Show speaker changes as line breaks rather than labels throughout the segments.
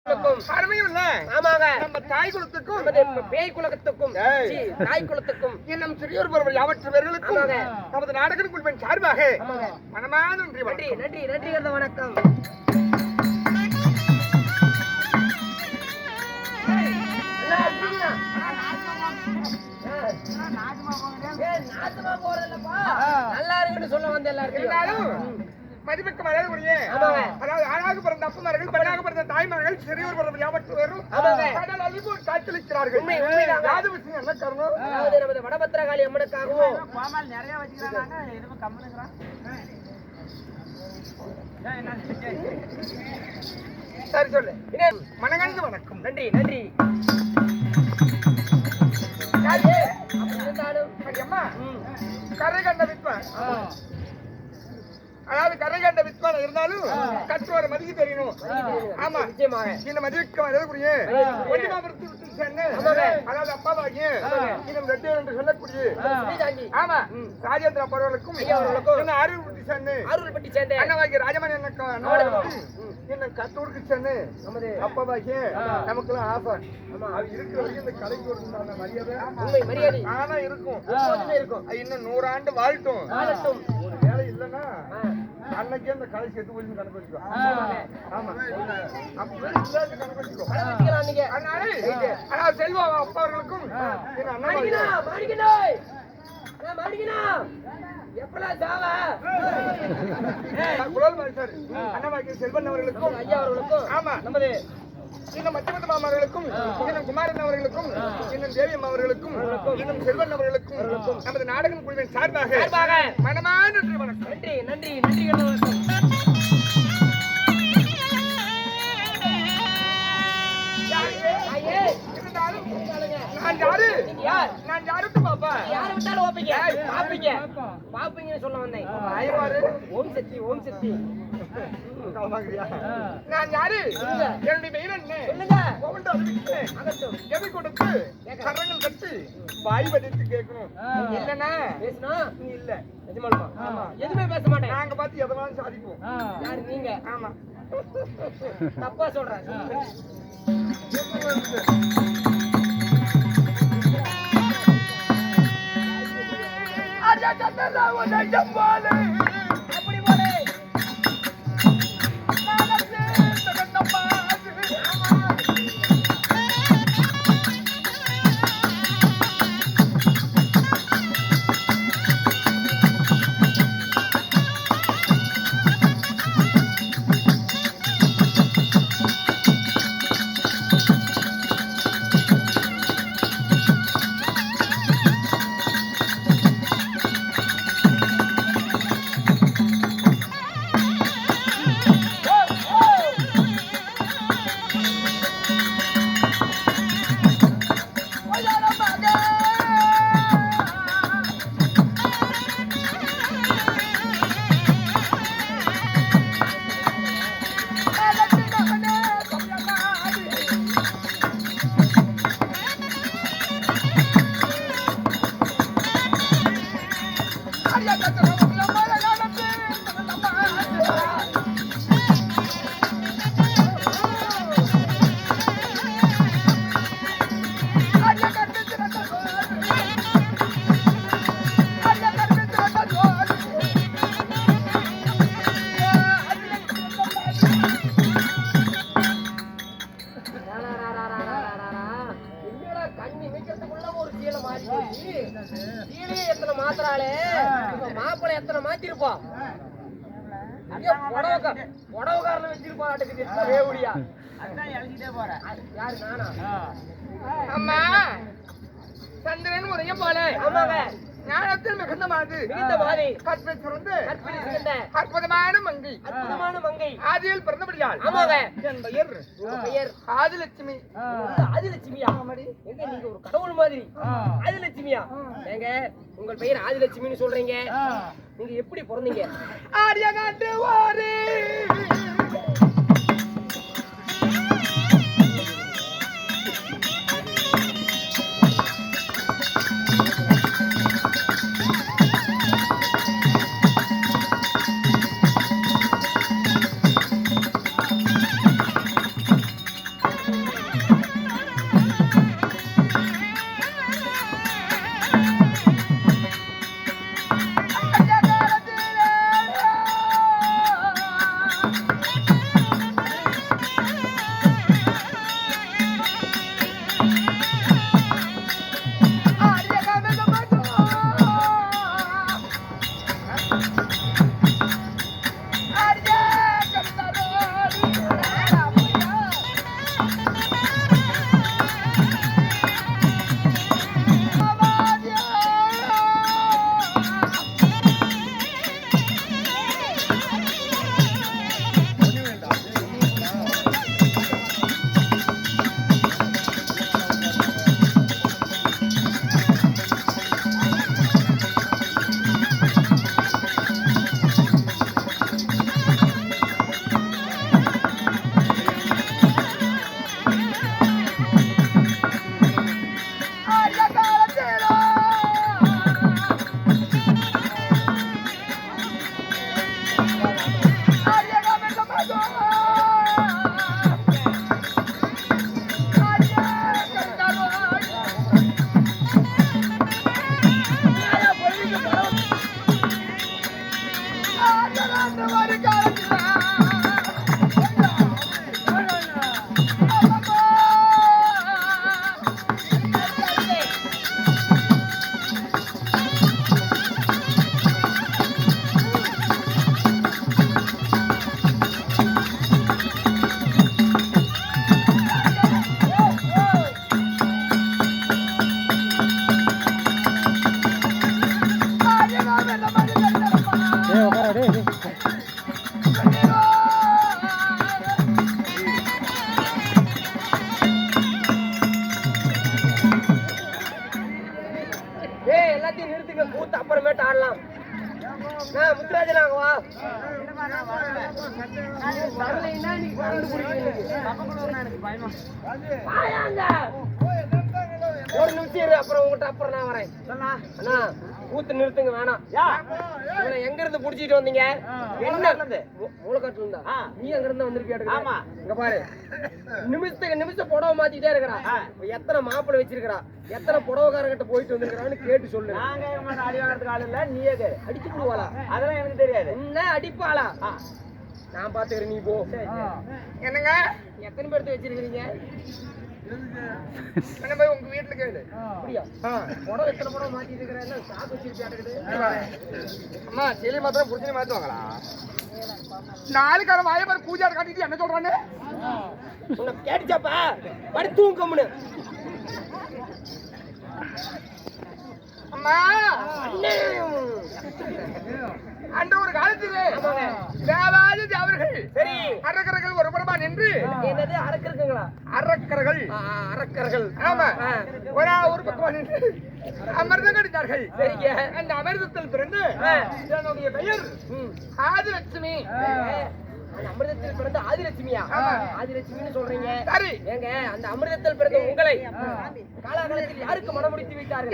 நம்ம தாய் குலத்துக்கும் பேய் குலத்துக்கும் தாய் குலத்துக்கும் இன்னும் சிறியோர் பொருள் அவற்றவர்களுக்கும் நமது நாடகம் குழுவின் சார்பாக மனமான நன்றி நன்றி நன்றி வணக்கம். நல்லா இருக்குன்னு சொல்ல வந்து எல்லாரும் மதிப்புக்கு மரியாதைக்குரிய அதாவது ஆணாக பிறந்த அப்பமார்கள் பெண்ணாக பிறந்த தாய்மார்கள் சிறியோர் பிறந்த யாவற்றவரும் கடல் அழிவு காட்சியளிக்கிறார்கள். யாது விஷயம் என்ன காரணம்? அதாவது நமது வடபத்திரகாளி அம்மனுக்காகவும் நிறைய வச்சுக்கிறாங்க. எதுவும் கம்மனுங்கிறான். சரி சொல்லு. மனகண்ட வணக்கம். நன்றி நன்றி. அம்மா கரை கண்ட வித்வான், அதாவது கரை கண்ட வித்வான் இருந்தாலும் கற்றோரை மதிக்க தெரியணும். ஆமா நிச்சயமாக. இந்த மதிக்க வரக்கூடிய அதாவது அப்பாவாகிய இன்னும் ரெண்டு என்று சொல்லக்கூடிய ஆமா ராஜேந்திர பருவலுக்கும் அருள்பட்டி சேர்ந்த அண்ணவாகிய ராஜமணி இன்னும் கத்தூருக்கு சென்று நமது அப்பாவாகிய நமக்கு எல்லாம் ஆசை அது இருக்கிற வரைக்கும் இந்த கலைக்கு ஒரு மரியாதை மரியாதை ஆனா இருக்கும் இருக்கும். இன்னும் 100 ஆண்டு வாழட்டும். ஒரு வேலை இல்லைன்னா அன்னைக்கே அந்த கலை செத்து போய் கணக்கு வச்சுக்கோ. ஆமா கணக்கு அதனால செல்வா அப்பா அவர்களுக்கும் செல்வன் அவர்களுக்கும் ஐயா அவர்களுக்கும் ஆமா நமது இன்னும் மத்தியமத்த மாமார்களுக்கும் இன்னும் குமாரன் அவர்களுக்கும் இன்னும் தேவியம் அவர்களுக்கும் இன்னும் செல்வன் அவர்களுக்கும் நமது நாடகம் குழுவின் சார்பாக மனமான நன்றி வணக்கம். நன்றி நன்றி நன்றி வணக்கம். நான் யாருக்கு பாப்பா யாரை விட்டாலும் பாப்பீங்க பாப்பீங்க பாப்பீங்கன்னு சொல்ல வந்தேன். ஓம் சக்தி ஓம் சக்தி. நான் யாரு? என்னுடைய பெயர் என்ன? சொல்லுங்க. எதை கொடுத்து கரங்கள் கட்டி வாய் வடித்து கேட்கணும். இல்லன்னா பேசுனா நீ இல்ல நிஜமாலுமா? ஆமா எதுவுமே பேச மாட்டேன். நாங்க பார்த்து எதனாலும் சாதிப்போம். யாரு நீங்க? ஆமா தப்பா சொல்றேன். அப்படி போலே மாப்பிள்ளை எத்தனை மாத்திருப்போம். புடவக்காரன வச்சிருப்பான் வேவுடியா. யாரு நானா? அம்மா சந்திரன் உடைய போல ஞானத்தில் மிகுந்தமாது கற்பை சுரந்து அற்புதமான மங்கை ஆதியில் பிறந்தபடியால் என் பெயர் ஆதிலட்சுமி. ஆதிலட்சுமியா? எங்க நீங்க ஒரு கடவுள் மாதிரி. ஆதிலட்சுமியா? ஏங்க உங்கள் பெயர் ஆதிலட்சுமின்னு சொல்றீங்க, நீங்க எப்படி பிறந்தீங்க? ஆரிய நாட்டு வாரி
பாடலாம். முத்துராஜன் வாங்க வா. வரலைன்னா நீ ஒரு நிமிஷம் இரு, அப்புறம் உங்ககிட்ட அப்புறம் நான் வரேன். அண்ணா ஊத்து நிறுத்துங்க வேணாம். இவனை எங்க இருந்து புடிச்சிட்டு வந்தீங்க? என்ன மூலக்காட்டுல இருந்தா? நீ அங்க இருந்து வந்திருக்கியா? ஆமா. இங்க பாரு, நிமிஷத்துக்கு நிமிஷம் புடவை மாத்திட்டே இருக்கிறா. எத்தனை மாப்பிள்ளை வச்சிருக்கிறா, எத்தனை புடவைக்காரங்கிட்ட போயிட்டு வந்திருக்கிறான்னு கேட்டு சொல்லு. நாங்க அடி வாங்கறதுக்கு ஆள் இல்ல, நீயே அடிச்சு விடுவாளா? அதெல்லாம் எனக்கு தெரியாது. என்ன அடிப்பாளா? நான் பாத்துக்கிறேன், நீ போ. என்னங்க எத்தனை பேர்த்து வச்சிருக்கீங்க? என்ன போய் உங்க வீட்டுல கேளு. அப்படியா? புடவை எத்தனை புடவை மாத்திட்டு இருக்கிறேன், சாக்கு வச்சிருக்கேன். அம்மா செலி மாத்திரம் புடிச்சு மாத்துவாங்களா? நாளுக்கார வாய பாரு, பூஜை காட்டிட்டு என்ன சொல்றானு உன்னை கேட்டுச்சாப்பா? படி தூங்கம்னு. அம்மா அந்த ஒரு காலத்தில் தேவாதி தேவர்கள் சரி அரக்கர்கள் ஒரு புறமா நின்று என்னது அரக்கர்களா? அரக்கர்கள் அரக்கர்கள் ஆமா ஒரு பக்கமா நின்று அமிர்தம் கடித்தார்கள். சரிங்க. அந்த அமிர்தத்தில் பிறந்து என்னுடைய பெயர் ஆதிலட்சுமி. அந்த அமிர்தத்தில் பிறந்த ஆதிலட்சுமியா? ஆதிலட்சுமின்னு சொல்றீங்க. சரி. ஏங்க அந்த அமிர்தத்தில் பிறந்த உங்களை காலாகாலத்தில் யாருக்கு மனம் முடித்து வைத்தார்கள்?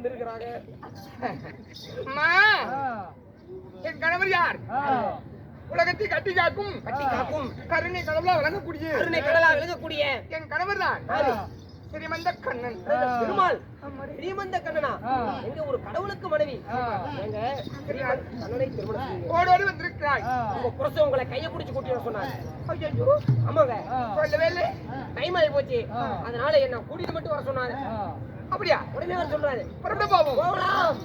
வந்திருக்கிறாங்க.
அம்மா, என் கணவர் யார்? உலகத்தை கட்டி காக்கும் கருணை கடவுளா விளங்கக்கூடிய
கருணை கடலா விளங்கக்கூடிய
என் கணவர் தான் ஸ்ரீமந்த கண்ணன்.
திருமால் ஸ்ரீமந்த கண்ணனா? எங்க ஒரு கடவுளுக்கு மனைவி எங்க கண்ணனை திருமணம் செய்யுங்க.
ஓடோடி வந்திருக்கிறாய்.
உங்க புருஷன் உங்களை கையை பிடிச்சு கூட்டி வர சொன்னாரு. ஐயோ, ஆமாங்க,
சொல்லவே இல்லை.
டைம் ஆகி போச்சு, அதனால என்ன கூட்டிட்டு மட்டும் வர சொன்னாரு.
அப்படியா?
உடனே வர சொல்றாரு.
புறப்பட்டு போவோம்.
போகலாம்.